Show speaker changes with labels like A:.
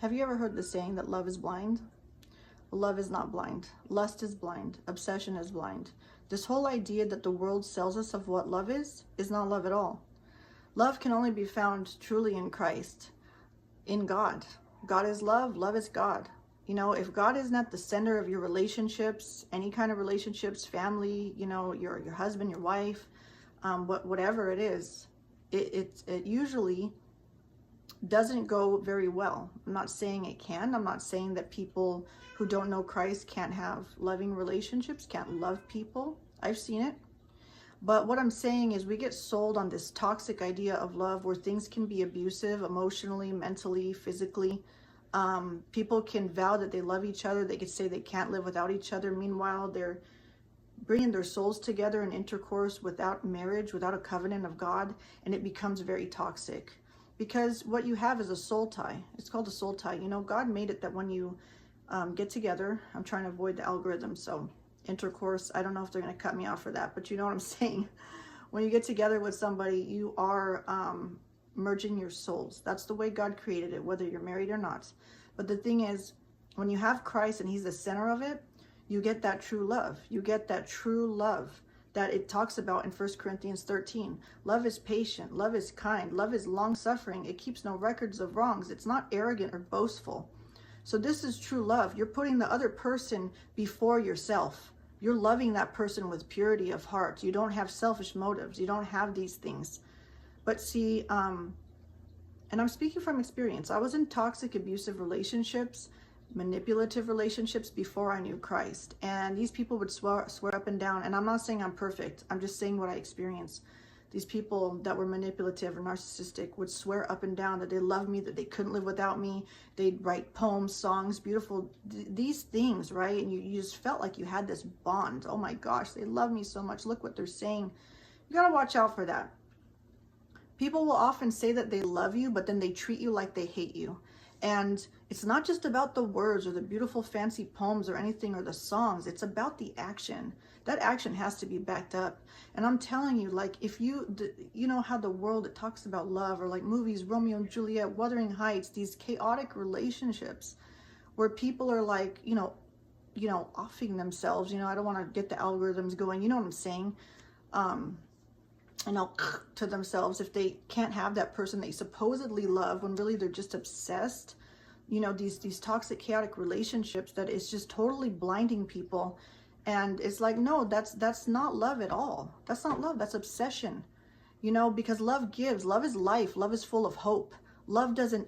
A: Have you ever heard the saying that love is blind? Love is not blind. Lust is blind. Obsession is blind. This whole idea that the world sells us of what love is not love at all. Love can only be found truly in Christ, in God. God is love. Love is God. You know, if God isn't at the center of your relationships, any kind of relationships, family, you know, your husband, your wife, whatever it is, it usually doesn't go very well. I'm not saying it can. I'm not saying that people who don't know Christ can't have loving relationships, can't love people. I've seen it. But what I'm saying is we get sold on this toxic idea of love where things can be abusive emotionally, mentally, physically. People can vow that they love each other. They could say they can't live without each other. Meanwhile, they're bringing their souls together in intercourse without marriage, without a covenant of God, and it becomes very toxic. Because what you have is a soul tie. It's called a soul tie. You know, God made it that when you get together, I'm trying to avoid the algorithm, so intercourse, I don't know if they're going to cut me off for that, but you know what I'm saying. When you get together with somebody, you are merging your souls. That's the way God created it, whether you're married or not. But the thing is, when you have Christ and he's the center of it, you get that true love. You get that true love that it talks about in 1 Corinthians 13. Love is patient. Love is kind. Love is long-suffering. It keeps no records of wrongs. It's not arrogant or boastful. So this is true love. You're putting the other person before yourself. You're loving that person with purity of heart. You don't have selfish motives. You don't have these things. But see, and I'm speaking from experience. I was in toxic, abusive relationships, manipulative relationships before I knew Christ. And these people would swear up and down. And I'm not saying I'm perfect. I'm just saying what I experienced. These people that were manipulative or narcissistic would swear up and down that they loved me, that they couldn't live without me. They'd write poems, songs, beautiful, these things, right? And you just felt like you had this bond. Oh my gosh, they love me so much. Look what they're saying. You got to watch out for that. People will often say that they love you, but then they treat you like they hate you. And it's not just about the words or the beautiful fancy poems or anything or the songs. It's about the action. That action has to be backed up. And I'm telling you, like, if you know how the world, it talks about love, or like movies, Romeo and Juliet, Wuthering Heights, these chaotic relationships where people are like, you know, offing themselves. You know, I don't want to get the algorithms going. You know what I'm saying? You know, to themselves if they can't have that person they supposedly love when really they're just obsessed. You know, these toxic, chaotic relationships that is just totally blinding people. And it's like, no, that's not love at all. That's not love. That's obsession. You know, because love gives. Love is life. Love is full of hope. Love doesn't